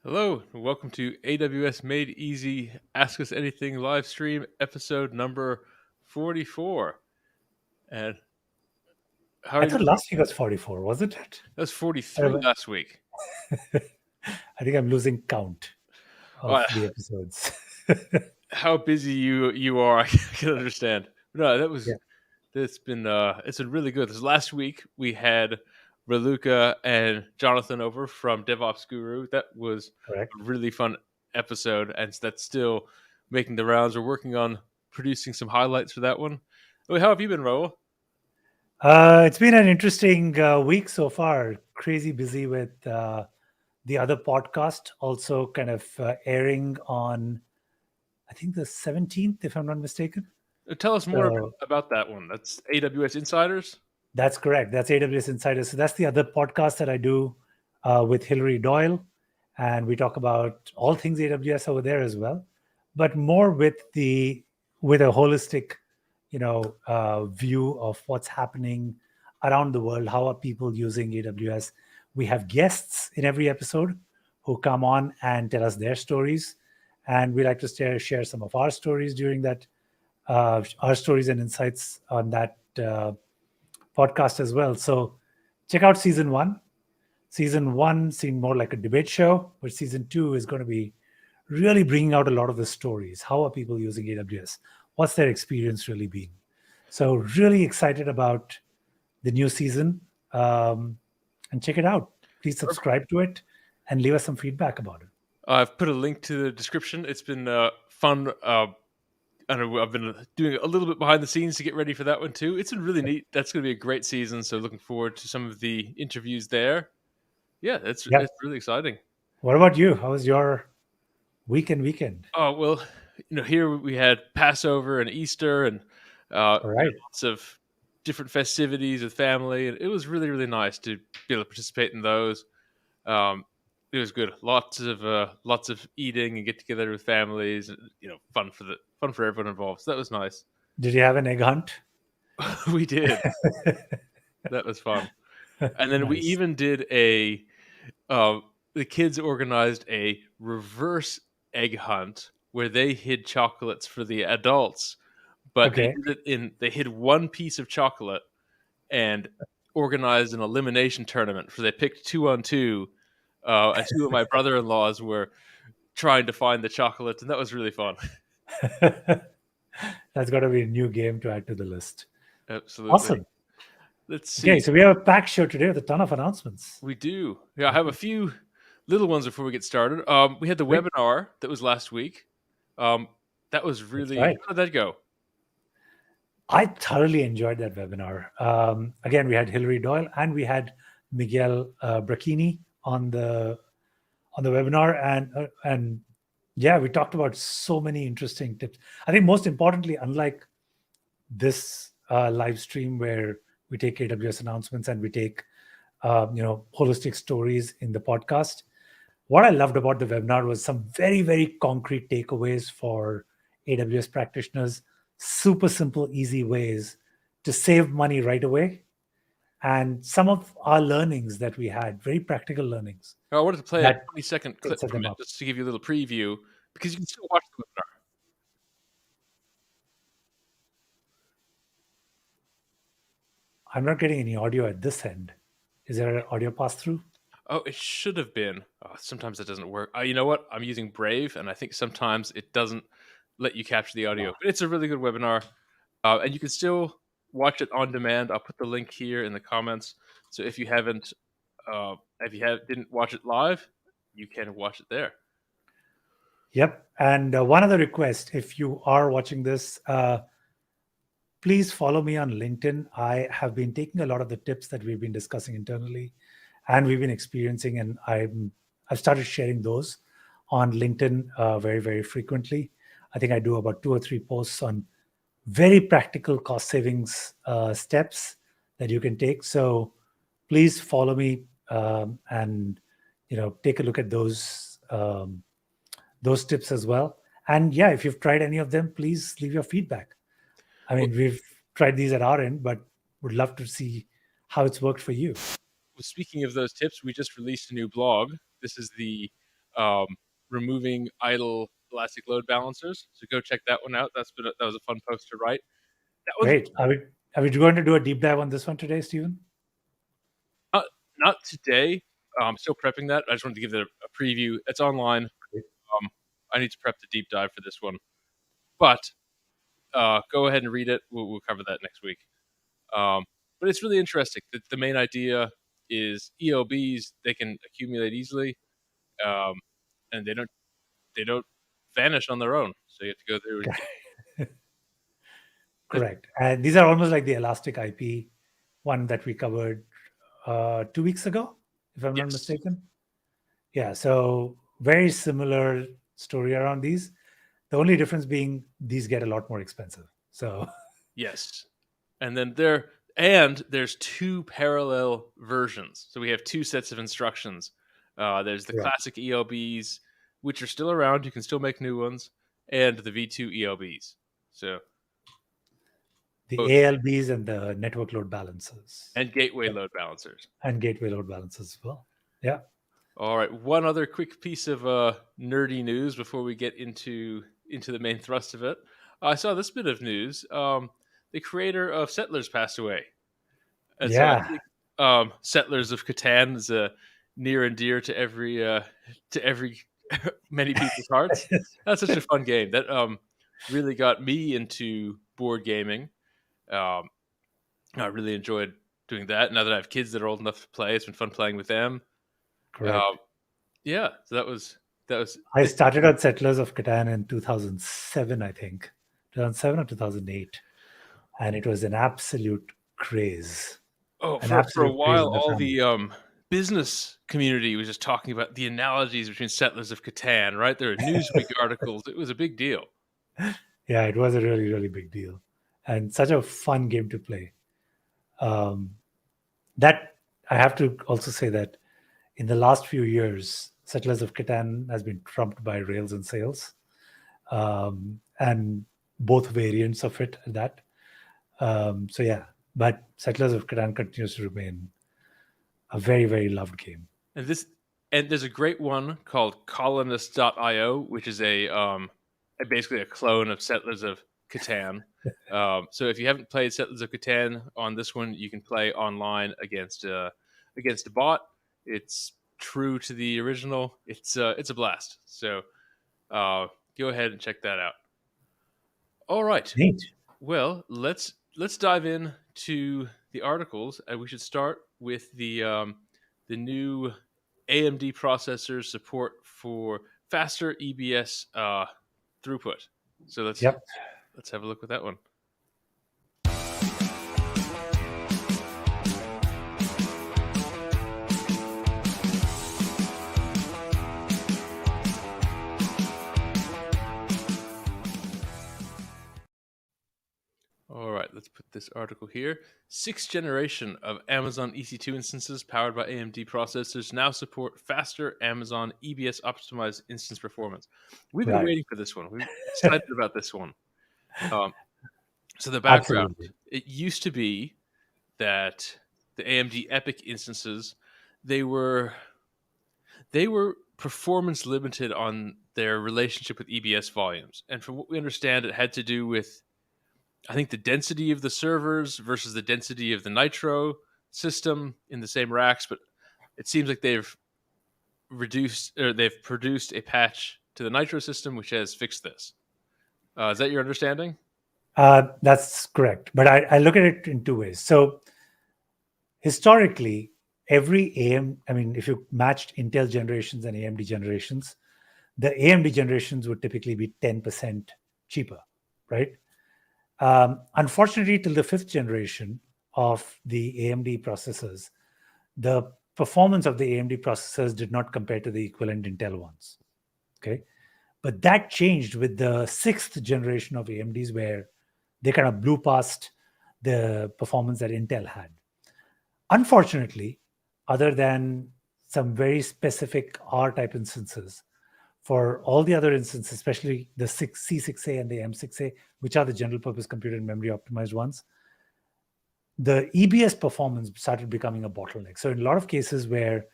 Hello, and welcome to AWS Made Easy Ask Us Anything live stream episode number 44. And how are I you thought doing? last week was 44, wasn't it? That was 43 Uh, last week. I think I'm losing count Oh, of the episodes. how busy you are, I can understand. No, Yeah, it's been really good. This last week we had Raluca and Jonathan over from DevOps Guru. That was correct. a really fun episode, and that's still making the rounds. We're working on producing some highlights for that one. Oh, how have you been, Rahul? It's been an interesting week so far. Crazy busy with the other podcast, also kind of airing on, I think, the 17th, if I'm not mistaken. Tell us more So about that one. That's AWS Insiders. that's correct. That's AWS Insiders. So that's the other podcast that I do with Hilary Doyle. And we talk about all things AWS over there as well, but more with a holistic, view of what's happening around the world. How are people using AWS? We have guests in every episode who come on and tell us their stories, and we like to share some of our stories during that, our stories and insights on that podcast as well. So check out season one. Season one seemed more like a debate show, but season two is going to be really bringing out a lot of the stories. How are people using AWS? What's their experience really been? So, really excited about the new season, and check it out. Please subscribe to it and leave us some feedback about it. I've put a link to the description. It's been fun. I don't know, I've been doing a little bit behind the scenes to get ready for that one too. It's been really neat. That's going to be a great season. So looking forward to some of the interviews there. Yeah, Yep. it's really exciting. What about you? How was your weekend? Oh well, here we had Passover and Easter and All right. lots of different festivities with family, and it was really really nice to be able to participate in those. Um, it was good. Lots of eating and get together with families. Fun for everyone involved. So that was nice. Did you have an egg hunt? We did. That was fun. And then we Nice. even did the kids organized a reverse egg hunt where they hid chocolates for the adults, but Okay. they hid one piece of chocolate and organized an elimination tournament. So they picked 2-on-2, and two of my brother-in-laws were trying to find the chocolate, and that was really fun. That's got to be a new game to add to the list. Absolutely. Awesome. Let's see. Okay, so we have a packed show today with a ton of announcements. We do. Yeah, I have a few little ones before we get started. We had the Great. webinar that was last week. That was That's really right. how did that go? I thoroughly enjoyed that webinar. Again, we had Hilary Doyle and we had Miguel Brachini on the webinar, and yeah, we talked about so many interesting tips. I think most importantly, unlike this live stream where we take AWS announcements and we take holistic stories in the podcast, what I loved about the webinar was some very, very concrete takeaways for AWS practitioners, super simple, easy ways to save money right away. And some of our learnings that we had, very practical learnings. I wanted to play a That 20-second can clip set from them it up. just to give you a little preview because you can still watch the webinar. I'm not getting any audio at this end. Is there an audio pass through? Oh, it should have been. Oh, sometimes it doesn't work. You know what? I'm using Brave, and I think sometimes it doesn't let you capture the audio. But it's a really good webinar, and you can still watch it on demand. I'll put the link here in the comments. So if you didn't watch it live, you can watch it there. Yep. And one other request, if you are watching this, please follow me on LinkedIn. I have been taking a lot of the tips that we've been discussing internally and we've been experiencing, and I've started sharing those on LinkedIn very, very frequently. I think I do about 2 or 3 posts on very practical cost savings steps that you can take. So please follow me, and take a look at those tips as well. And yeah, if you've tried any of them, please leave your feedback. I mean, we've tried these at our end, but would love to see how it's worked for you. Speaking of those tips, we just released a new blog. This is the removing idle elastic load balancers. So go check that one out. That was a fun post to write. That was Great. Are we going to do a deep dive on this one today, Stephen? not today. I'm still prepping that. I just wanted to give it a preview. It's online. I need to prep the deep dive for this one, but go ahead and read it. We'll cover that next week. But it's really interesting. The main idea is ELBs, they can accumulate easily, and they don't vanish on their own. So you have to go through. Correct. And these are almost like the elastic IP one that we covered 2 weeks ago, if I'm not mistaken. Yeah. So very similar story around these. The only difference being these get a lot more expensive. So yes, and then there's two parallel versions. So we have two sets of instructions. There's the classic ELBs, which are still around. You can still make new ones, and the V2 ELBs. So the ALBs and the network load balancers. And gateway load balancers. And gateway load balancers as well. Yeah. All right. One other quick piece of nerdy news before we get into the main thrust of it. I saw this bit of news. The creator of Settlers passed away. And yeah. So I think, Settlers of Catan is near and dear to every many people's hearts. That's such a fun game. That really got me into board gaming. I really enjoyed doing that. Now that I have kids that are old enough to play, it's been fun playing with them. Correct. Yeah, so that was. I started on Settlers of Catan in 2007, I think, 2007 or 2008, and it was an absolute craze. Oh, for a while, all the business community was just talking about the analogies between Settlers of Catan. Right, there were Newsweek articles. It was a big deal. Yeah, it was a really, really big deal, and such a fun game to play. That I have to also say that in the last few years, Settlers of Catan has been trumped by Rails and Sails, and both variants of it at that. So yeah, but Settlers of Catan continues to remain a very, very loved game. And there's a great one called Colonist.io, which is basically a clone of Settlers of Catan. So if you haven't played Settlers of Catan on this one, you can play online against a bot. It's true to the original. It's a blast. So go ahead and check that out. All right. Neat. Well, let's dive in to the articles, and we should start with the new AMD processor support for faster EBS throughput. So let's have a look at that one. All right, let's put this article here. 6th generation of Amazon EC2 instances powered by AMD processors now support faster Amazon EBS optimized instance performance. We've been waiting for this one. We're excited about this one. So the background, it used to be that the AMD EPYC instances, they were performance limited on their relationship with EBS volumes. And from what we understand, it had to do with, I think, the density of the servers versus the density of the Nitro system in the same racks. But it seems like they've produced a patch to the Nitro system, which has fixed this. Is that your understanding? That's correct. But I look at it in two ways. So historically, if you matched Intel generations and AMD generations, the AMD generations would typically be 10% cheaper, right? Unfortunately, till the 5th generation of the AMD processors, the performance of the AMD processors did not compare to the equivalent Intel ones. Okay, but that changed with the 6th generation of AMDs, where they kind of blew past the performance that Intel had. Unfortunately, other than some very specific R-type instances, for all the other instances, especially the C6A and the M6A, which are the general purpose computer and memory optimized ones, the EBS performance started becoming a bottleneck. So in a lot of cases where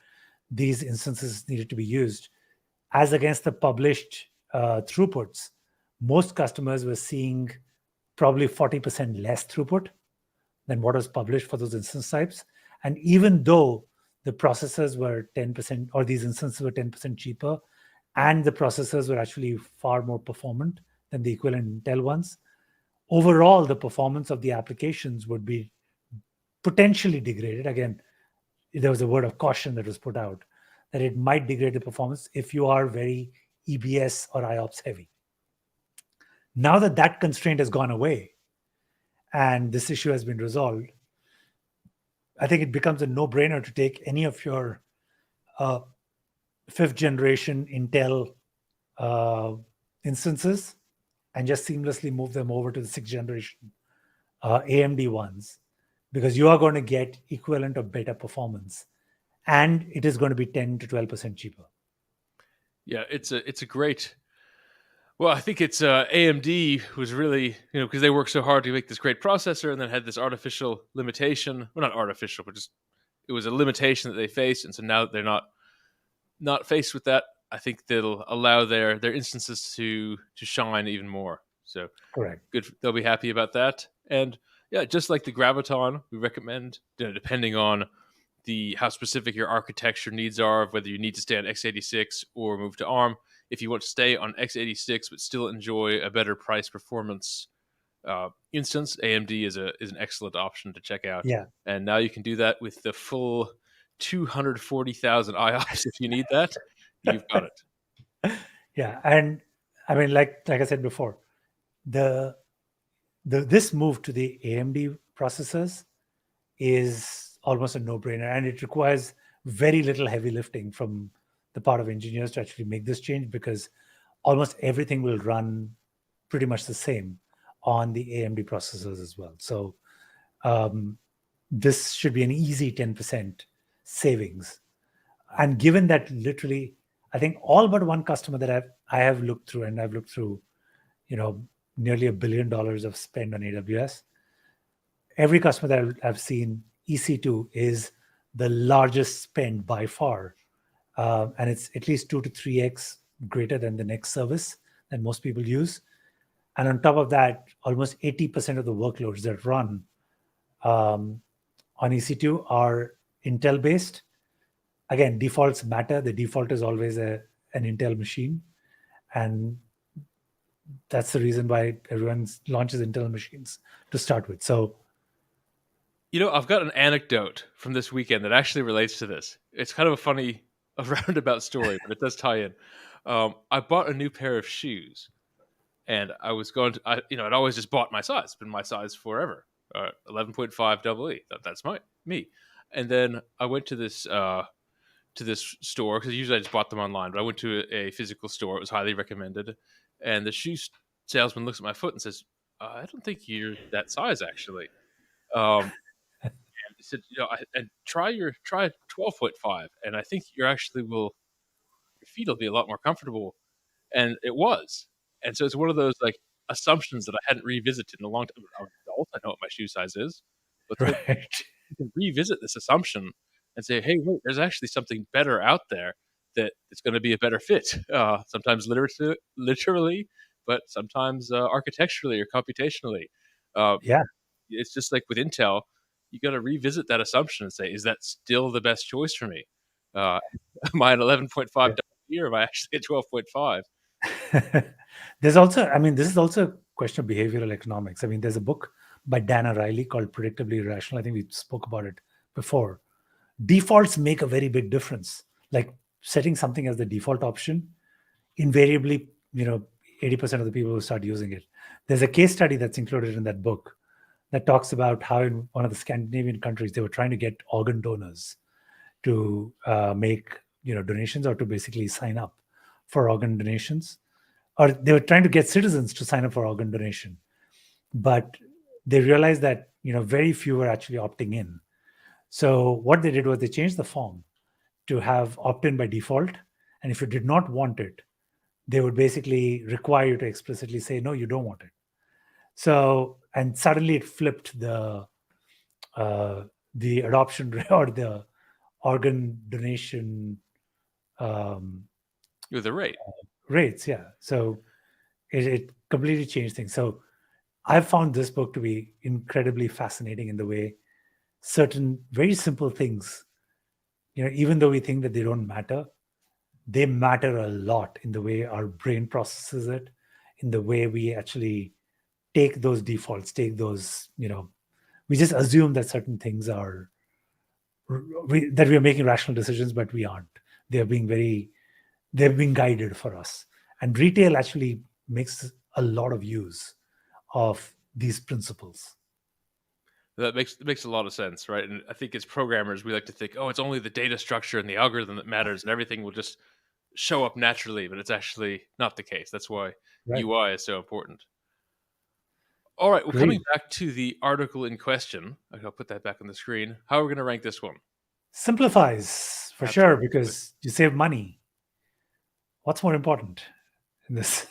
these instances needed to be used, as against the published throughputs, most customers were seeing probably 40% less throughput than what was published for those instance types. And even though the processors were 10%, or these instances were 10% cheaper, and the processors were actually far more performant than the equivalent Intel ones, overall, the performance of the applications would be potentially degraded. Again, there was a word of caution that was put out that it might degrade the performance if you are very EBS or IOPS heavy. Now that that constraint has gone away and this issue has been resolved, I think it becomes a no-brainer to take any of your fifth generation Intel instances and just seamlessly move them over to the sixth generation AMD ones, because you are going to get equivalent or better performance, and it is going to be 10 to 12% cheaper. Yeah, it's a great. Well, I think it's AMD was really, because they worked so hard to make this great processor, and then had this artificial limitation. Well, not artificial, but just it was a limitation that they faced, and so now that they're not faced with that, I think that'll allow their instances to shine even more. So Correct. Good, they'll be happy about that. And yeah, just like the Graviton, we recommend, depending on how specific your architecture needs are, whether you need to stay on x86 or move to ARM. If you want to stay on x86 but still enjoy a better price performance instance, AMD is an excellent option to check out. Yeah. And now you can do that with the full 240,000 IOPS. If you need that, you've got it. Yeah, and I mean, like I said before, this move to the AMD processors is almost a no-brainer, and it requires very little heavy lifting from the part of engineers to actually make this change, because almost everything will run pretty much the same on the AMD processors as well. So this should be an easy 10% savings. And given that literally, I think all but one customer that I have looked through, and I've looked through, nearly $1 billion of spend on AWS. Every customer that I've seen, EC2 is the largest spend by far. And it's at least 2 to 3x greater than the next service that most people use. And on top of that, almost 80% of the workloads that run on EC2 are Intel-based. Again, defaults matter. The default is always an Intel machine. And that's the reason why everyone launches Intel machines to start with. So, I've got an anecdote from this weekend that actually relates to this. It's kind of a roundabout story, but it does tie in. I bought a new pair of shoes, and I was going to, I'd always just bought my size. It's been my size forever. 11.5 EE. That's me. And then I went to this store, because usually I just bought them online, but I went to a physical store. It was highly recommended. And the shoe salesman looks at my foot and says, I don't think you're that size, actually. And he said, and try 12.5. And I think your feet will be a lot more comfortable. And it was. And so it's one of those assumptions that I hadn't revisited in a long time. I'm an adult. I know what my shoe size is. But right. you can revisit this assumption and say, hey, wait, there's actually something better out there that it's going to be a better fit. Sometimes literally, but sometimes architecturally or computationally. Yeah. It's just like with Intel, you got to revisit that assumption and say, is that still the best choice for me? Am I at 11.5 or am I actually at 12.5? There's also, this is also a question of behavioral economics. There's a book by Dan O'Reilly called Predictably Irrational. I think we spoke about it before. Defaults make a very big difference. Like setting something as the default option, invariably, 80% of the people will start using it. There's a case study that's included in that book that talks about how in one of the Scandinavian countries, they were trying to get organ donors to make, donations, or to basically sign up for organ donations. Or they were trying to get citizens to sign up for organ donation. But they realized that, very few were actually opting in. So what they did was they changed the form to have opt-in by default. And if you did not want it, they would basically require you to explicitly say, no, you don't want it. So, and suddenly it flipped the adoption or the organ donation, With the rate. rates. Yeah. So it completely changed things. So I've found this book to be incredibly fascinating in the way certain very simple things, even though we think that they don't matter, they matter a lot in the way our brain processes it, in the way we actually take those defaults, take those, we just assume that certain things are, that we are making rational decisions, but we aren't. They're being they're being guided for us. And retail actually makes a lot of use of these principles. That makes a lot of sense, right? And I think as programmers, we like to think, oh, it's only the data structure and the algorithm that matters, and everything will just show up naturally. But it's actually not the case. That's why Right. UI is so important. All right. Well, coming Great. back to the article in question, I'll put that back on the screen. How are we going to rank this one? Simplifies for sure Absolutely. because you save money. What's more important in this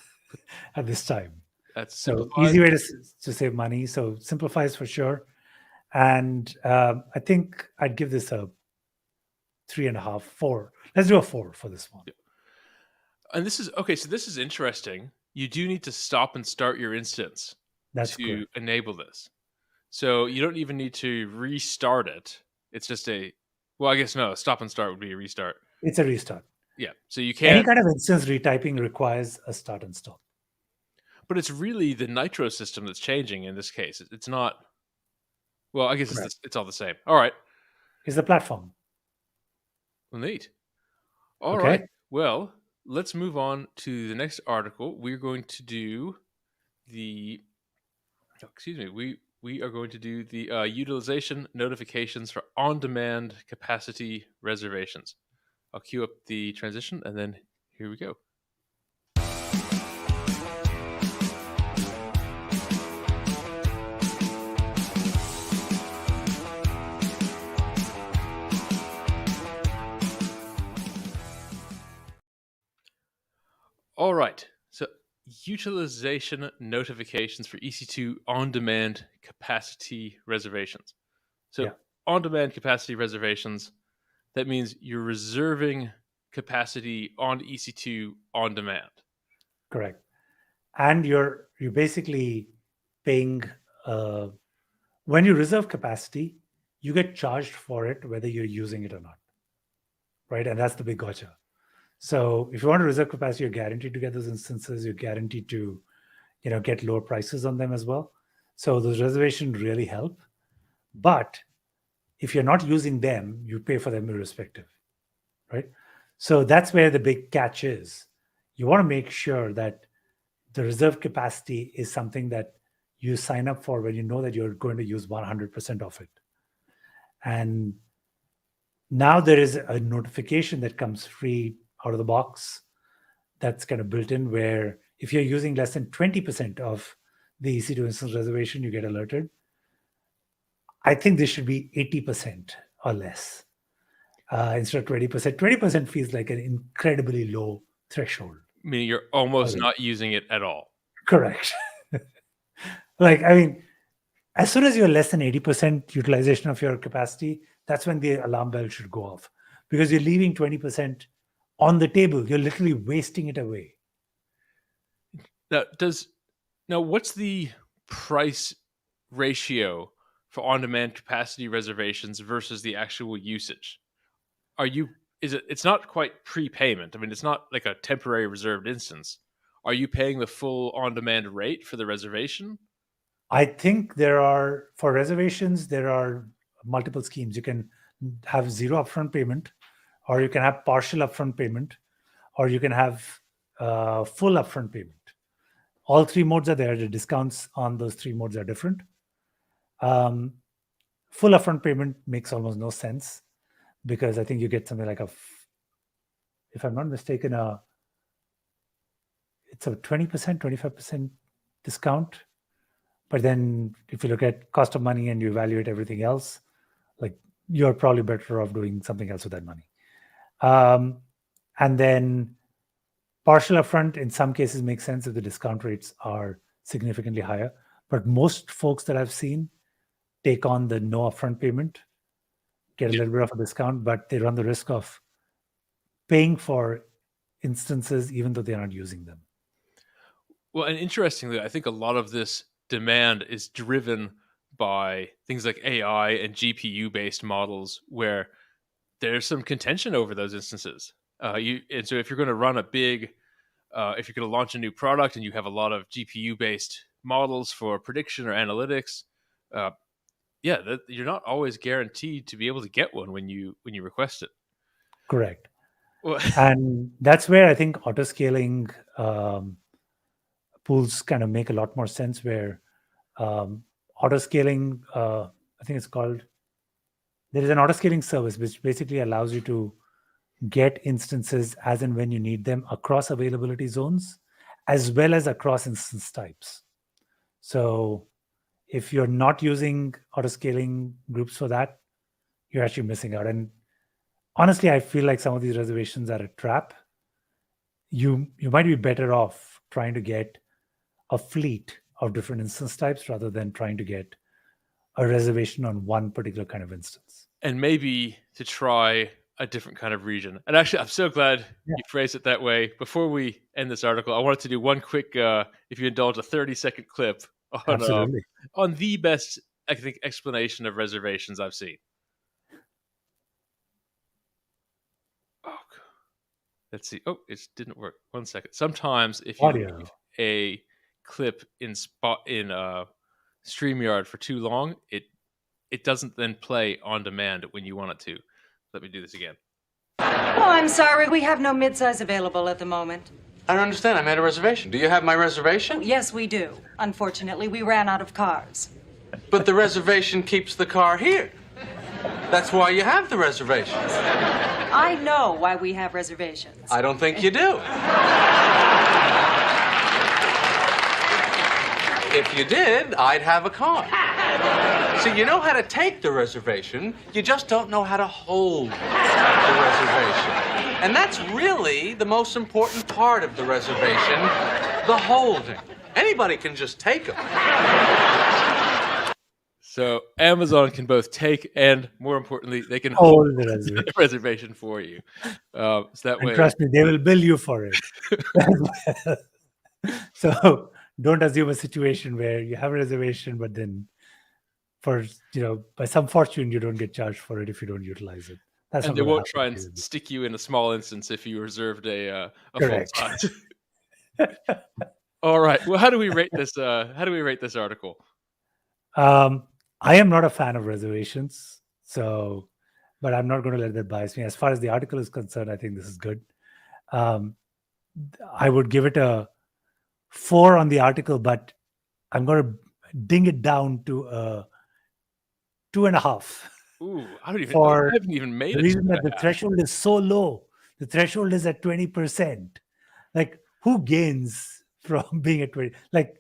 at this time? That's So simplifies. easy way to save money. So simplifies for sure. And I think I'd give this a 3.5, 4. Let's do a 4 for this one. And this is okay. So this is interesting. You do need to stop and start your instance That's to correct. enable this. So you don't even need to restart it. It's just well, I guess no, stop and start would be a restart. It's a restart. Yeah. So you Any can't, kind of instance retyping requires a start and stop. but it's really the Nitro system that's changing in this case. It's not, well, I guess Correct. it's all the same. All right. Is the platform. Well, neat. All right. Okay. Well, let's move on to the next article. We're going to do the, excuse me, we are going to do the utilization notifications for on-demand capacity reservations. I'll queue up the transition and then here we go. All right. So utilization notifications for EC2 on-demand capacity reservations. So Yeah. on-demand capacity reservations, that means you're reserving capacity on EC2 on demand. Correct. And you're basically paying when you reserve capacity, you get charged for it whether you're using it or not. Right. And that's the big gotcha. So if you want to reserve capacity, you're guaranteed to get those instances, you're guaranteed to, get lower prices on them as well. So those reservations really help. But if you're not using them, you pay for them irrespective. Right. So that's where the big catch is. You want to make sure that the reserve capacity is something that you sign up for when you know that you're going to use 100% of it. And now there is a notification that comes free out of the box that's kind of built in, where if you're using less than 20% of the EC2 instance reservation, you get alerted. I think this should be 80% or less instead of 20%. 20% feels like an incredibly low threshold. Meaning you're almost Okay. not using it at all. Correct. Like, I mean, as soon as you're less than 80% utilization of your capacity, that's when the alarm bell should go off, because you're leaving 20% on the table. You're literally wasting it away. Now what's the price ratio for on-demand capacity reservations versus the actual usage? It's not quite prepayment. I mean, it's not like a temporary reserved instance. Are you paying the full on-demand rate for the reservation? I think for reservations, there are multiple schemes. You can have zero upfront payment, or you can have partial upfront payment, or you can have full upfront payment. All three modes are there. The discounts on those three modes are different. Full upfront payment makes almost no sense, because I think you get something like if I'm not mistaken, it's a 20%, 25% discount. But then if you look at cost of money and you evaluate everything else, like, you're probably better off doing something else with that money. And then partial upfront in some cases makes sense if the discount rates are significantly higher. But most folks that I've seen take on the no upfront payment, get a little bit of a discount, but they run the risk of paying for instances, even though they're not using them. Well, and interestingly, I think a lot of this demand is driven by things like AI and GPU based models where there's some contention over those instances. So if you're going to run a big, if you're going to launch a new product and you have a lot of GPU based models for prediction or analytics, you're not always guaranteed to be able to get one when you request it. Correct. Well, And that's where I think auto-scaling pools kind of make a lot more sense, where auto-scaling, I think it's called, there is an auto-scaling service which basically allows you to get instances as and when you need them across availability zones, as well as across instance types. So if you're not using auto-scaling groups for that, you're actually missing out. And honestly, I feel like some of these reservations are a trap. You might be better off trying to get a fleet of different instance types rather than trying to get a reservation on one particular kind of instance. And maybe to try a different kind of region. And actually, I'm so glad you phrased it that way. Before we end this article, I wanted to do one quick, if you indulge, a 30-second clip on the best, I think, explanation of reservations I've seen. Oh, let's see. Oh, it didn't work. 1 second. Sometimes if you leave a clip in StreamYard for too long, it doesn't then play on demand when you want it to. Let me do this again. Oh, I'm sorry. We have no midsize available at the moment. I don't understand. I made a reservation. Do you have my reservation? Oh, yes, we do. Unfortunately, we ran out of cars. But the reservation keeps the car here. That's why you have the reservations. I know why we have reservations. I don't think you do. If you did, I'd have a car. See, you know how to take the reservation, you just don't know how to hold the reservation. And that's really the most important part of the reservation, the holding. Anybody can just take them. So Amazon can both take and, more importantly, they can hold the reservation for you. So that way, trust me, they will bill you for it. So don't assume a situation where you have a reservation, but then by some fortune, you don't get charged for it if you don't utilize it. And they won't try and stick you in a small instance if you reserved a full size. All right. Well, how do we rate this? How do we rate this article? I am not a fan of reservations, but I'm not going to let that bias me. As far as the article is concerned, I think this is good. I would give it a 4 on the article, but I'm going to ding it down to a 2.5. Ooh, I haven't even made it. The reason that the threshold is so low. The threshold is at 20%. Like, who gains from being at 20? Like,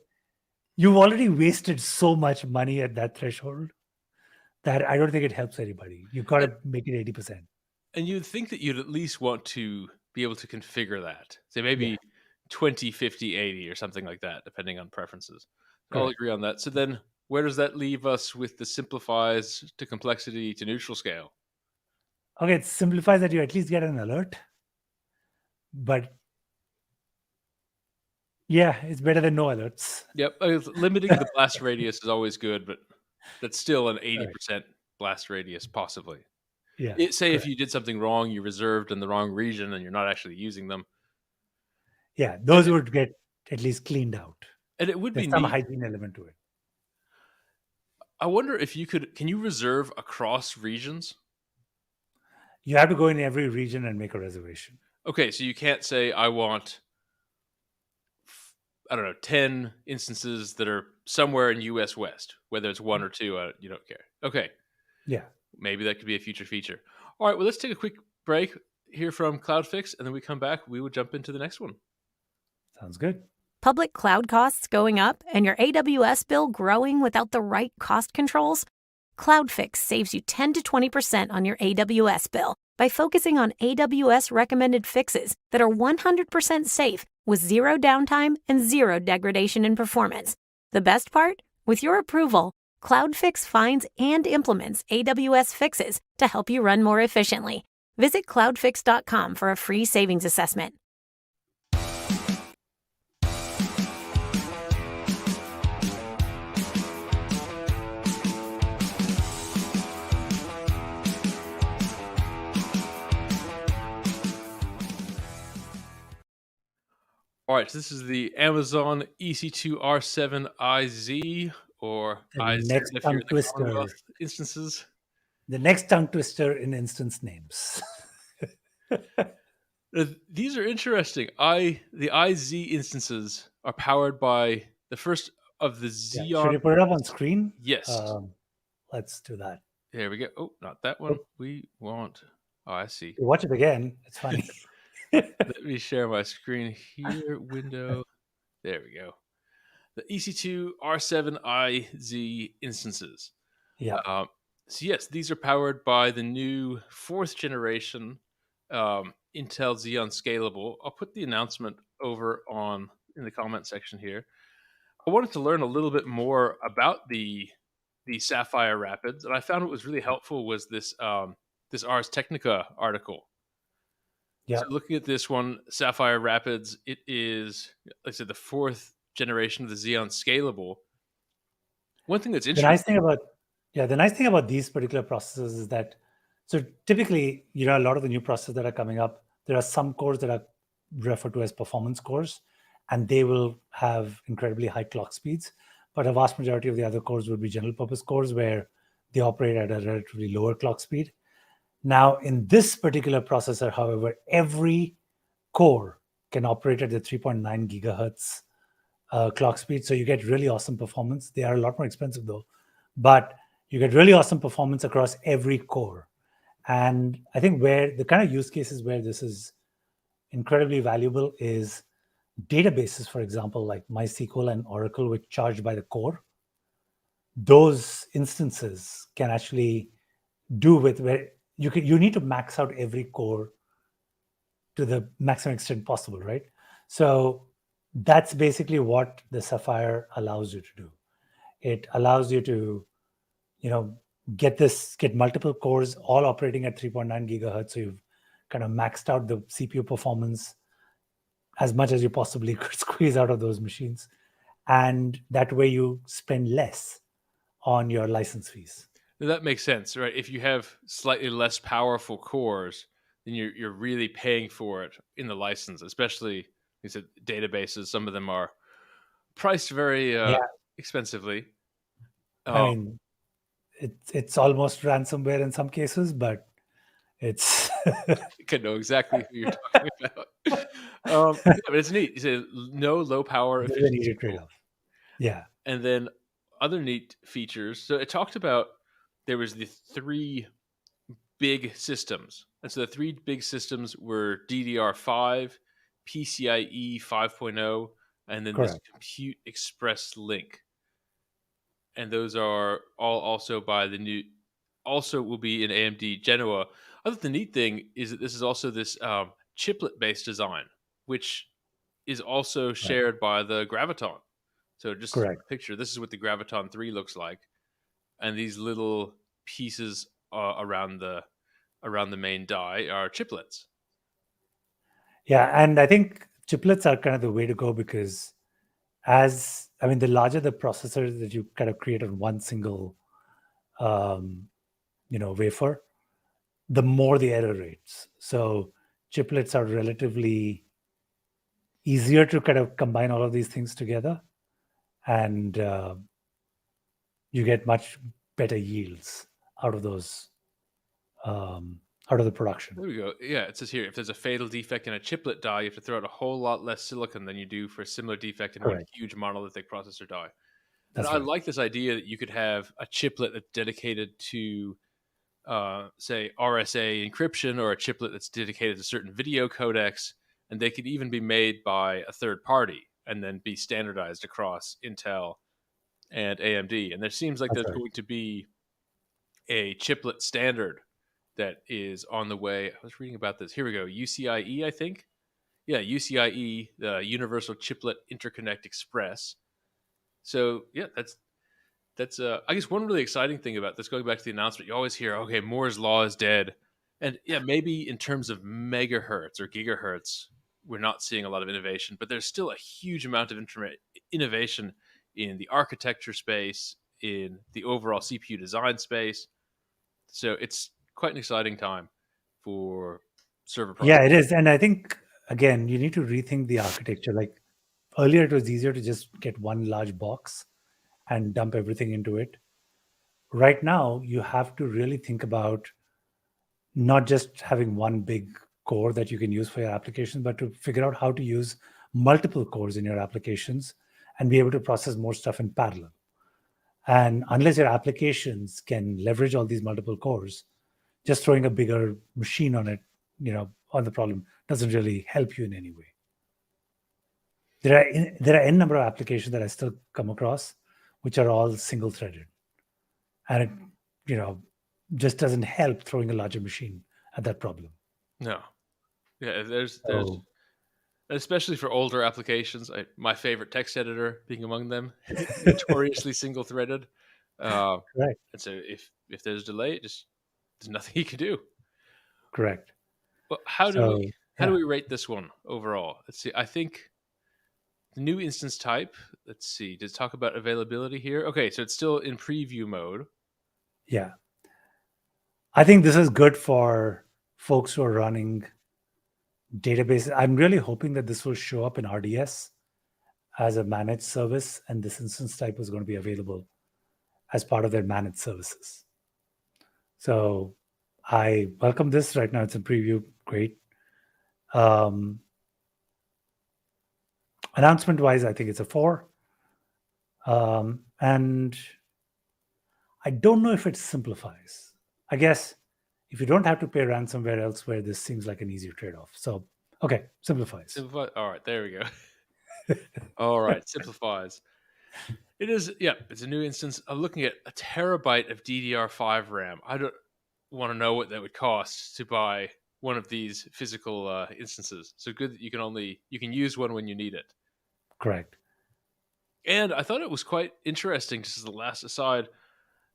you've already wasted so much money at that threshold that I don't think it helps anybody. You've got to make it 80%. And you'd think that you'd at least want to be able to configure that. Say maybe 20, 50, 80 or something like that, depending on preferences. I'll agree on that. So then where does that leave us with the simplifies to complexity to neutral scale? Okay, it simplifies that you at least get an alert. But yeah, it's better than no alerts. Yep. Limiting the blast radius is always good, but that's still an 80% blast radius, possibly. Yeah. If you did something wrong, you reserved in the wrong region and you're not actually using them. Yeah, those would get at least cleaned out. And it would There's be some hygiene element to it. I wonder if can you reserve across regions? You have to go in every region and make a reservation. Okay, so you can't say, I want, 10 instances that are somewhere in US West, whether it's 1 or 2, you don't care. Okay. Yeah. Maybe that could be a future feature. All right, well, let's take a quick break, hear from CloudFix, and then we come back, we will jump into the next one. Sounds good. Public cloud costs going up and your AWS bill growing without the right cost controls? CloudFix saves you 10 to 20% on your AWS bill by focusing on AWS-recommended fixes that are 100% safe with zero downtime and zero degradation in performance. The best part? With your approval, CloudFix finds and implements AWS fixes to help you run more efficiently. Visit cloudfix.com for a free savings assessment. All right, so this is the Amazon EC2R7IZ, or The IZ next if you're tongue in the twister. Commonwealth instances. The next tongue twister in instance names. These are interesting. The IZ instances are powered by the first of the Yeah. Xeon. Should you put it up on screen? Yes. Let's do that. There we go. Oh, not that one. We want. Oh, I see. You watch it again. It's funny. Let me share my screen here. Window. There we go. The EC2 R7IZ instances. Yeah. So yes, these are powered by the new 4th generation Intel Xeon Scalable. I'll put the announcement over in the comment section here. I wanted to learn a little bit more about the Sapphire Rapids, and I found what was really helpful was this this Ars Technica article. Yeah. So looking at this one, Sapphire Rapids, it is, like I said, the 4th generation of the Xeon Scalable. One thing that's interesting. The nice thing about these particular processors is that, so typically, a lot of the new processors that are coming up, there are some cores that are referred to as performance cores, and they will have incredibly high clock speeds. But a vast majority of the other cores would be general purpose cores where they operate at a relatively lower clock speed. Now, in this particular processor, however, every core can operate at the 3.9 gigahertz clock speed. So you get really awesome performance. They are a lot more expensive though, but you get really awesome performance across every core. And I think where the kind of use cases where this is incredibly valuable is databases, for example, like MySQL and Oracle, which charge by the core. Those instances can actually do with where you need to max out every core to the maximum extent possible, right? So that's basically what the Sapphire allows you to do. It allows you to, get multiple cores all operating at 3.9 gigahertz. So you've kind of maxed out the CPU performance as much as you possibly could squeeze out of those machines. And that way you spend less on your license fees. That makes sense, right? If you have slightly less powerful cores, then you're really paying for it in the license, especially, like I said, databases. Some of them are priced very expensively. I mean, it's almost ransomware in some cases, but it's I can know exactly who you're talking about. But it's neat. You said no low power efficiency trade-off. Yeah. And then other neat features. So it talked about there was the 3 big systems. And so the 3 big systems were DDR5, PCIe 5.0, and then this Compute Express Link. And those are all also by the new, also will be in AMD Genoa. The neat thing is that this is also this chiplet-based design, which is also shared by the Graviton. So just a picture, this is what the Graviton 3 looks like. And these little pieces around the main die are chiplets. Yeah, and I think chiplets are kind of the way to go because the larger the processor that you kind of create on one single, wafer, the more the error rates. So chiplets are relatively easier to kind of combine all of these things together, and you get much better yields out of those, out of the production. There we go. Yeah, it says here, if there's a fatal defect in a chiplet die, you have to throw out a whole lot less silicon than you do for a similar defect in one huge monolithic processor die. And I like this idea that you could have a chiplet that's dedicated to, say, RSA encryption, or a chiplet that's dedicated to certain video codecs, and they could even be made by a third party and then be standardized across Intel and AMD. And there seems like there's going to be a chiplet standard that is on the way. I was reading about this. Here we go. UCIe, I think. Yeah, UCIe, the Universal Chiplet Interconnect Express. So yeah, that's I guess one really exciting thing about this, going back to the announcement, you always hear, okay, Moore's law is dead. And yeah, maybe in terms of megahertz or gigahertz, we're not seeing a lot of innovation, but there's still a huge amount of innovation in the architecture space, in the overall CPU design space. So it's quite an exciting time for server processors. Yeah, it is. And I think, again, you need to rethink the architecture. Like earlier it was easier to just get one large box and dump everything into it. Right now, you have to really think about not just having one big core that you can use for your application, but to figure out how to use multiple cores in your applications and be able to process more stuff in parallel. And unless your applications can leverage all these multiple cores, just throwing a bigger machine on it, on the problem doesn't really help you in any way. There are n number of applications that I still come across, which are all single-threaded, and it, just doesn't help throwing a larger machine at that problem. No, yeah, there's especially for older applications. My favorite text editor being among them, notoriously single-threaded. Right. And so if there's delay, there's nothing you can do. Correct. Well, how do we rate this one overall? Let's see. I think the new instance type. Let's see. Does it talk about availability here? Okay, so it's still in preview mode. Yeah. I think this is good for folks who are running databases. I'm really hoping that this will show up in RDS as a managed service, and this instance type is going to be available as part of their managed services. So I welcome this. Right now it's in preview. Great. Announcement-wise, I think it's a 4. And I don't know if it simplifies. I guess if you don't have to pay ransomware elsewhere, this seems like an easier trade-off. So, okay, simplifies. All right, there we go. All right, simplifies. It is, yeah, it's a new instance. I'm looking at a terabyte of DDR5 RAM. I don't want to know what that would cost to buy one of these physical instances. So good that you can use one when you need it. Correct. And I thought it was quite interesting, just as the last aside,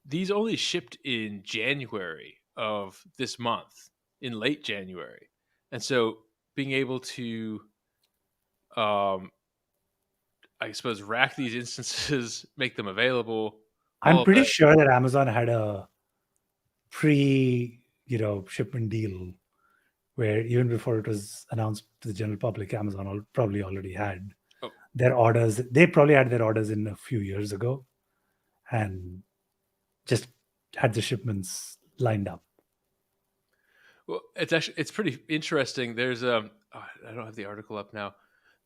these only shipped in January of this month, in late January. And so being able to, I suppose, rack these instances, make them available. I'm pretty sure that Amazon had a shipment deal where even before it was announced to the general public, Amazon probably already had their orders. They probably had their orders in a few years ago and just had the shipments lined up. Well, it's pretty interesting. There's I don't have the article up now.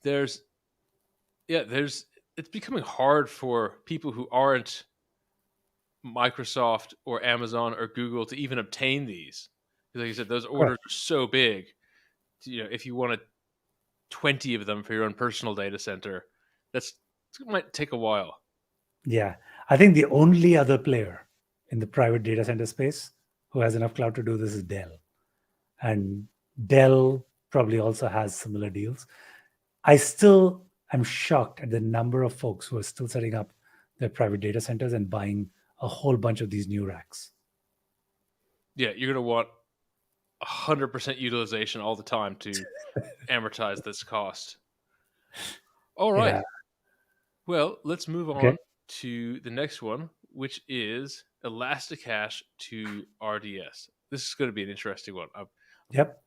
It's becoming hard for people who aren't Microsoft or Amazon or Google to even obtain these. Like you said, those orders are so big. If you wanted 20 of them for your own personal data center, it might take a while. Yeah. I think the only other player in the private data center space who has enough cloud to do this is Dell. And Dell probably also has similar deals. I still am shocked at the number of folks who are still setting up their private data centers and buying a whole bunch of these new racks. Yeah, you're going to want 100% utilization all the time to amortize this cost. All right. Yeah. Well, let's move on to the next one, which is Elasticache to RDS. This is going to be an interesting one. Yep.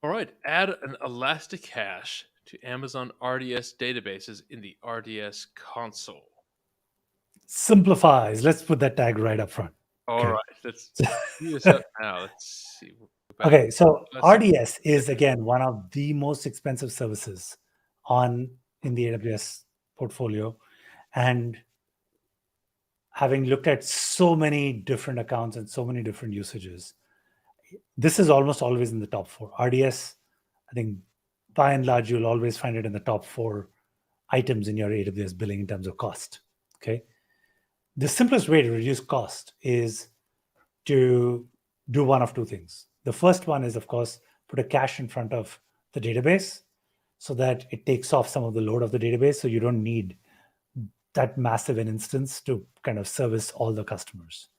All right, add an Elasticache to Amazon RDS databases in the RDS console. Simplifies. Let's put that tag right up front. All right, let's do this up now. Let's see. Okay, so RDS is, again, one of the most expensive services in the AWS portfolio. And having looked at so many different accounts and so many different usages, this is almost always in the top 4. RDS, I think, by and large, you'll always find it in the top 4 items in your AWS billing in terms of cost. Okay. The simplest way to reduce cost is to do one of 2 things. The first one is, of course, put a cache in front of the database so that it takes off some of the load of the database. So you don't need that massive an instance to kind of service all the customers.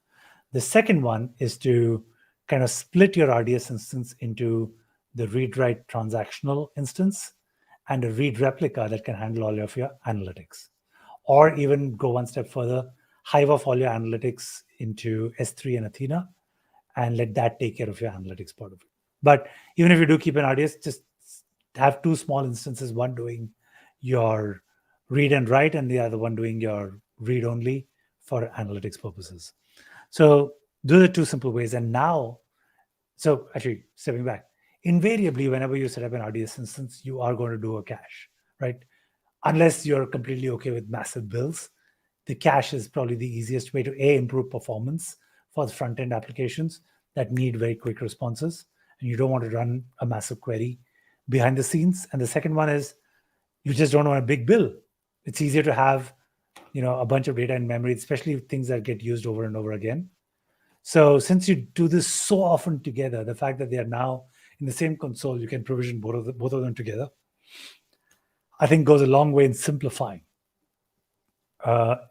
The second one is to kind of split your RDS instance into the read-write transactional instance and a read replica that can handle all of your analytics. Or even go one step further, hive off all your analytics into S3 and Athena and let that take care of your analytics part of it. But even if you do keep an RDS, just have two small instances, one doing your read and write and the other one doing your read only for analytics purposes. So those are two simple ways. And now, so actually stepping back, invariably, whenever you set up an RDS instance, you are going to do a cache, right? Unless you're completely okay with massive bills, the cache is probably the easiest way to improve performance for the front-end applications that need very quick responses. And you don't want to run a massive query behind the scenes. And the second one is you just don't want a big bill. It's easier to have, a bunch of data in memory, especially things that get used over and over again. So since you do this so often together, the fact that they are now in the same console, you can provision both of them together, I think goes a long way in simplifying.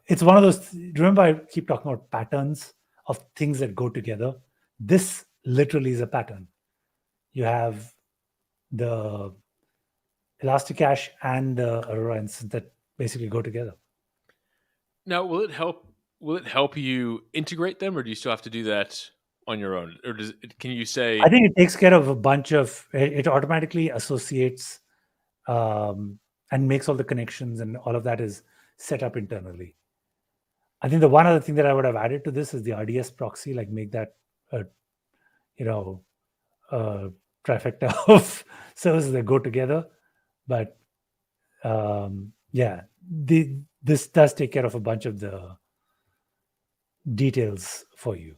It's one of those, remember I keep talking about patterns of things that go together. This literally is a pattern. You have the Elasticache and the Aurora instance that basically go together. Now, will it help you integrate them, or do you still have to do that on your own? Or can you say? I think it takes care of a bunch of. It automatically associates and makes all the connections, and all of that is set up internally. I think the one other thing that I would have added to this is the RDS proxy, like make that trifecta of services that go together. But this does take care of a bunch of the details for you.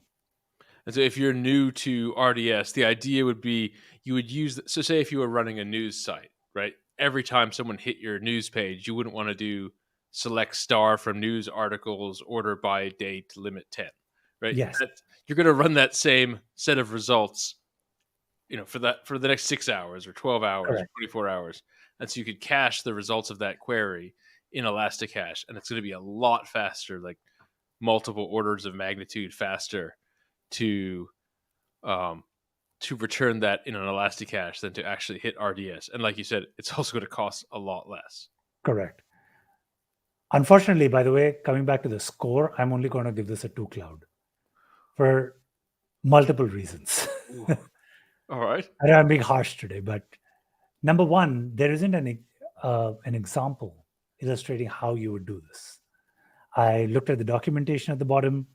And so if you're new to RDS, the idea would be you would use, so say if you were running a news site, right? Every time someone hit your news page, you wouldn't want to do select star from news articles, order by date, limit 10, right? Yes. You're going to run that same set of results, for the next 6 hours or 12 hours, Correct. or 24 hours. And so you could cache the results of that query in Elasticache, and it's going to be a lot faster, like multiple orders of magnitude faster to return that in an Elasticache than to actually hit RDS. And like you said, it's also going to cost a lot less. Correct. Unfortunately, by the way, coming back to the score, I'm only going to give this a 2 cloud for multiple reasons. All right. I know I'm being harsh today, but number one, there isn't an example illustrating how you would do this. I looked at the documentation at the bottom.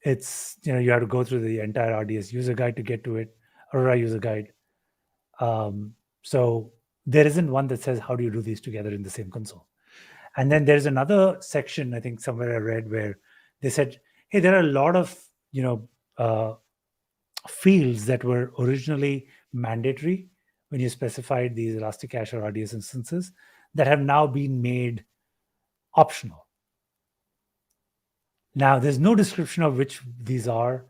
It's, you have to go through the entire RDS user guide to get to it, Aurora user guide. So there isn't one that says, how do you do these together in the same console? And then there's another section, I think somewhere I read, where they said, hey, there are a lot of, fields that were originally mandatory when you specified these Elasticache or RDS instances that have now been made optional. Now, there's no description of which these are,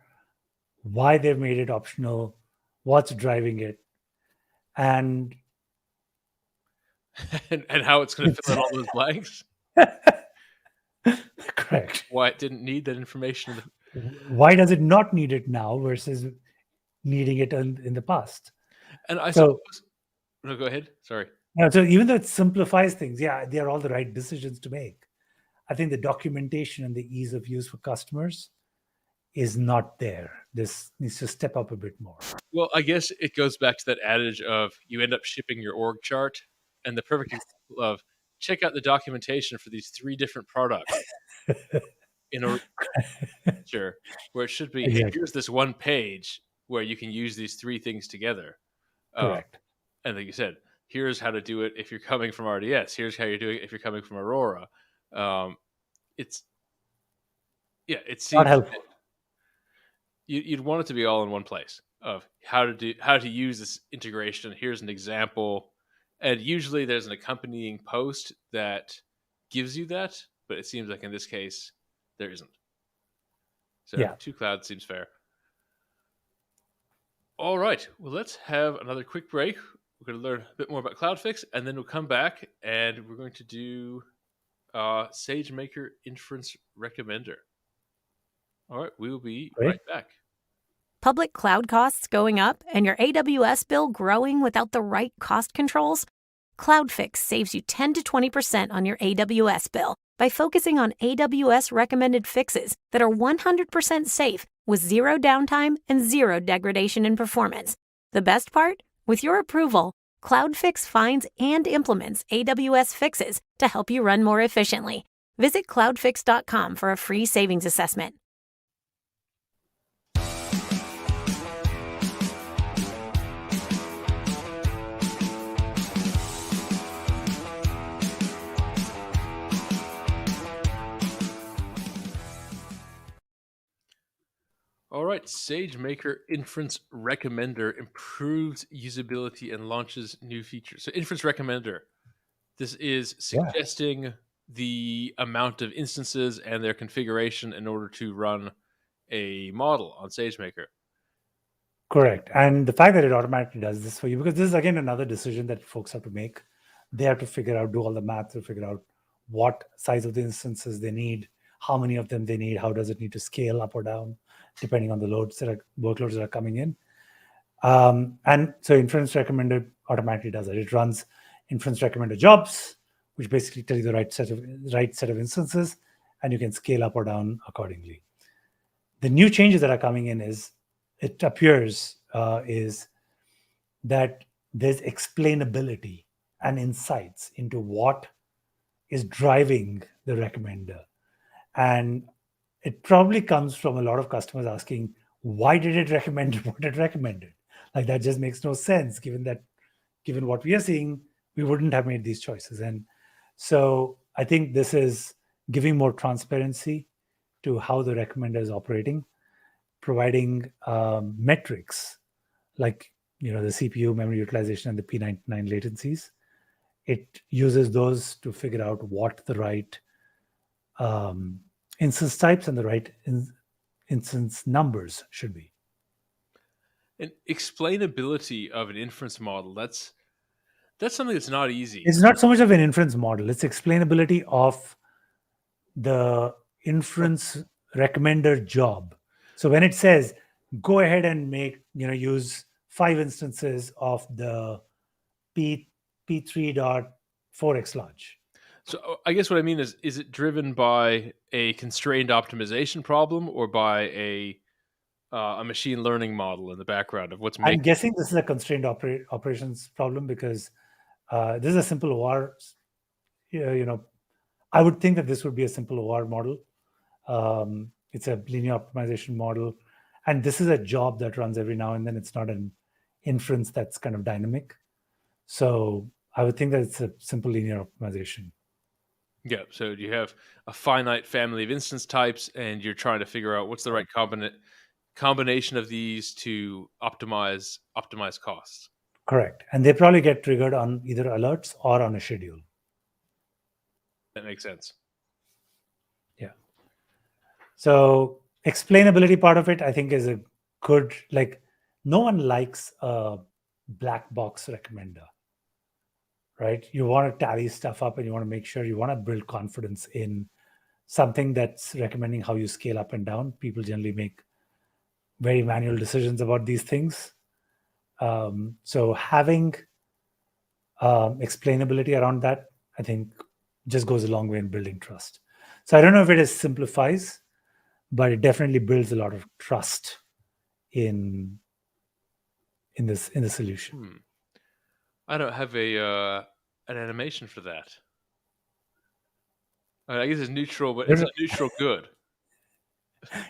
why they've made it optional, what's driving it, and and how it's going to fill in all those blanks. Correct. Why it didn't need that information. Why does it not need it now versus needing it in the past? And I suppose... No, go ahead. Sorry. So even though it simplifies things, they are all the right decisions to make. I think the documentation and the ease of use for customers is not there. This needs to step up a bit more. Well, I guess it goes back to that adage of you end up shipping your org chart, and the perfect example of check out the documentation for these 3 different products in a picture where it should be, hey, here's this one page where you can use these 3 things together. Correct. And like you said, here's how to do it if you're coming from RDS. Here's how you're doing it if you're coming from Aurora. It seems not helpful. You'd want it to be all in one place of how to use this integration. Here's an example. And usually there's an accompanying post that gives you that, but it seems like in this case, there isn't. So 2 clouds seems fair. All right. Well, let's have another quick break. We're going to learn a bit more about CloudFix, and then we'll come back and we're going to do SageMaker Inference Recommender. All right. We will be right back. Public cloud costs going up and your AWS bill growing without the right cost controls? CloudFix saves you 10 to 20% on your AWS bill by focusing on AWS-recommended fixes that are 100% safe with zero downtime and zero degradation in performance. The best part? With your approval, CloudFix finds and implements AWS fixes to help you run more efficiently. Visit cloudfix.com for a free savings assessment. All right, SageMaker Inference Recommender improves usability and launches new features. So Inference Recommender, this is suggesting the amount of instances and their configuration in order to run a model on SageMaker. Correct. And the fact that it automatically does this for you, because this is again another decision that folks have to make. They have to figure out, do all the math to figure out what size of the instances they need, how many of them they need, how does it need to scale up or down, depending on the workloads that are coming in. And so Inference Recommender automatically does it. It runs Inference Recommender jobs, which basically tell you the right set of instances, and you can scale up or down accordingly. The new changes that are coming in is, it appears, is that there's explainability and insights into what is driving the recommender. And it probably comes from a lot of customers asking, why did it recommend what it recommended? Like, that just makes no sense, given what we are seeing, we wouldn't have made these choices. And so I think this is giving more transparency to how the recommender is operating, providing metrics like the CPU memory utilization and the P99 latencies. It uses those to figure out what the right instance types and the right instance numbers should be. And explainability of an inference model, that's something that's not easy. It's not so much of an inference model. It's explainability of the inference recommender job. So when it says, go ahead and use 5 instances of the P3.4x large. So I guess what I mean is it driven by a constrained optimization problem or by a machine learning model in the background of what's making? I'm guessing this is a constrained operations problem, because this is a simple OR. I would think that this would be a simple OR model. It's a linear optimization model. And this is a job that runs every now and then. It's not an inference that's kind of dynamic. So I would think that it's a simple linear optimization. Yeah. So you have a finite family of instance types, and you're trying to figure out what's the right combination of these to optimize costs. Correct. And they probably get triggered on either alerts or on a schedule. That makes sense. Yeah. So explainability part of it, I think, is a good, no one likes a black box recommender, right? You want to tally stuff up, and you want to make sure, you want to build confidence in something that's recommending how you scale up and down. People generally make very manual decisions about these things. So having explainability around that, I think, just goes a long way in building trust. So I don't know if it simplifies, but it definitely builds a lot of trust in the solution. I don't have an animation for that. I guess it's neutral, but it's a neutral good.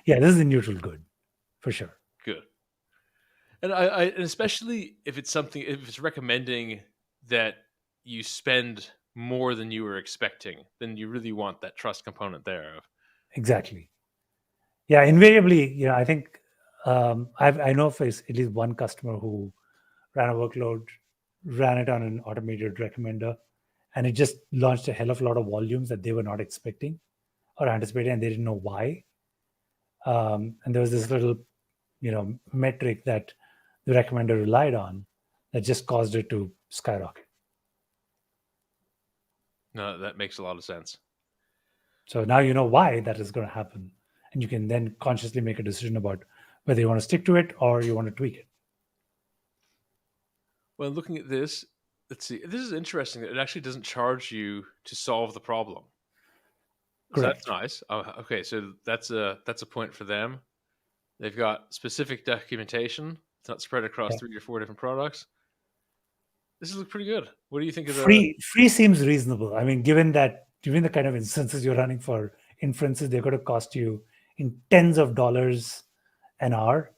Yeah, this is a neutral good, for sure. Good. And and especially if it's recommending that you spend more than you were expecting, then you really want that trust component there. Exactly. Yeah, invariably, I think I know of at least one customer who ran a workload, ran it on an automated recommender, and it just launched a hell of a lot of volumes that they were not expecting or anticipating, and they didn't know why. And there was this little, metric that the recommender relied on that just caused it to skyrocket. No, that makes a lot of sense. So now you know why that is going to happen, and you can then consciously make a decision about whether you want to stick to it or you want to tweak it. Well, looking at this, let's see. This is interesting. It actually doesn't charge you to solve the problem. So Correct. that's nice. Okay, so that's a point for them. They've got specific documentation. It's not spread across 3 or 4 different products. This looks pretty good. What do you think of the free seems reasonable. I mean, given the kind of instances you're running for inferences, they're going to cost you in tens of dollars an hour,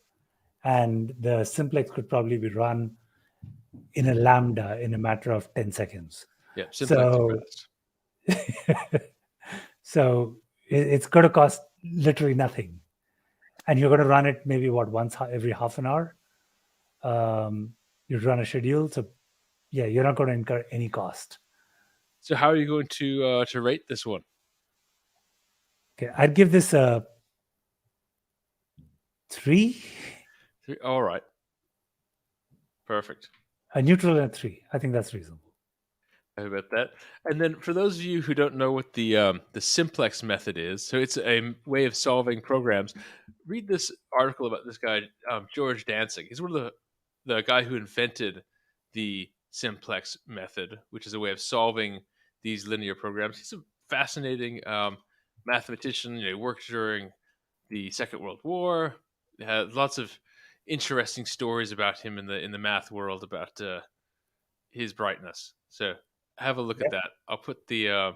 and the simplex could probably be run in a Lambda in a matter of 10 seconds. Yeah, simplex fast. So it's going to cost literally nothing, and you're going to run it maybe once every half an hour. You run a schedule, so yeah, you're not going to incur any cost. So how are you going to rate this one? Okay, I'd give this a 3. 3. All right. Perfect. A neutral and a 3. I think that's reasonable. How about that? And then for those of you who don't know what the simplex method is, so it's a way of solving programs. Read this article about this guy, George Dantzig. He's one of the guy who invented the simplex method, which is a way of solving these linear programs. He's a fascinating mathematician. He worked during the Second World War. Lots of interesting stories about him in the math world, about his brightness. So have a look at that. I'll put the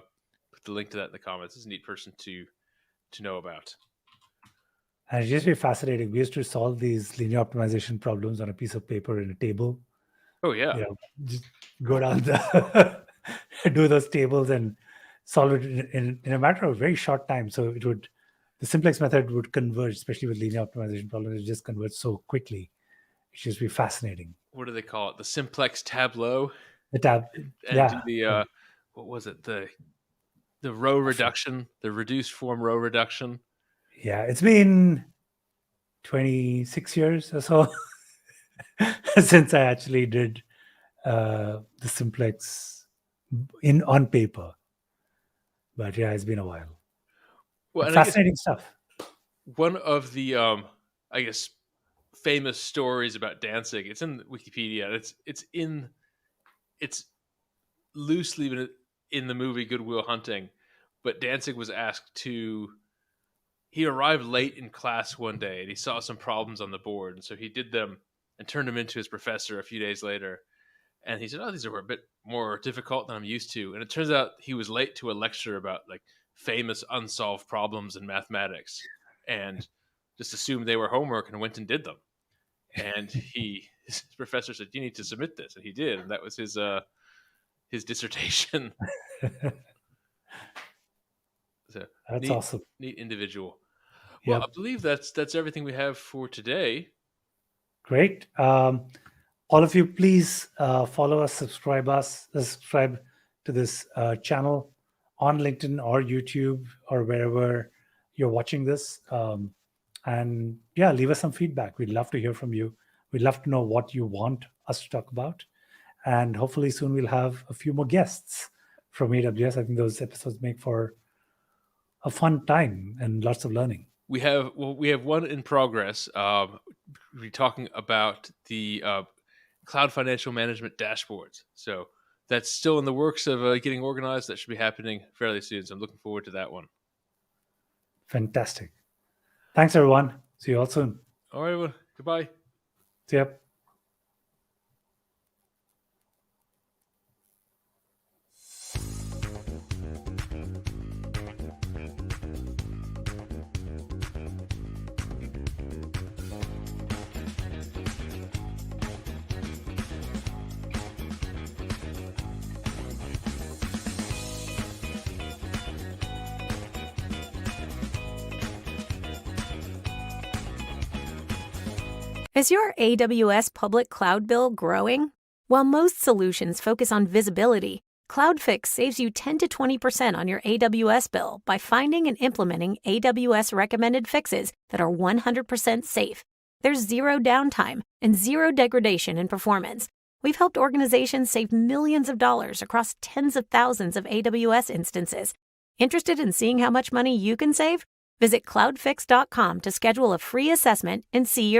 link to that in the comments. It's a neat person to know about. And it's just be fascinating. We used to solve these linear optimization problems on a piece of paper in a table. Oh yeah. Just go down do those tables and solve it in a matter of a very short time. So the simplex method would converge, especially with linear optimization problems. It just converts so quickly. It should be fascinating. What do they call it? The simplex tableau. The tab, and the what was it? The row reduction, the reduced form row reduction. Yeah, it's been 26 years or so since I actually did the simplex on paper. But yeah, it's been a while. Well, fascinating stuff. One of the I guess famous stories about Dantzig, it's in Wikipedia. It's loosely in the movie Good Will Hunting, but Dantzig was asked he arrived late in class one day and he saw some problems on the board, and so he did them and turned them into his professor a few days later. And he said, "Oh, these are a bit more difficult than I'm used to." And it turns out he was late to a lecture about like famous unsolved problems in mathematics, and just assumed they were homework and went and did them. And his professor said, "You need to submit this," and he did, and that was his dissertation. So that's awesome. Neat individual. Well, I believe that's everything we have for today. Great. All of you, please follow us, subscribe to this channel on LinkedIn or YouTube or wherever you're watching this. And yeah, leave us some feedback. We'd love to hear from you. We'd love to know what you want us to talk about. And hopefully soon we'll have a few more guests from AWS. I think those episodes make for a fun time and lots of learning. We have one in progress. We're talking about the cloud financial management dashboards. So that's still in the works of getting organized. That should be happening fairly soon. So I'm looking forward to that one. Fantastic. Thanks, everyone. See you all soon. All right, well, goodbye. See ya. Is your AWS public cloud bill growing? While most solutions focus on visibility, CloudFix saves you 10 to 20% on your AWS bill by finding and implementing AWS-recommended fixes that are 100% safe. There's zero downtime and zero degradation in performance. We've helped organizations save millions of dollars across tens of thousands of AWS instances. Interested in seeing how much money you can save? Visit cloudfix.com to schedule a free assessment and see your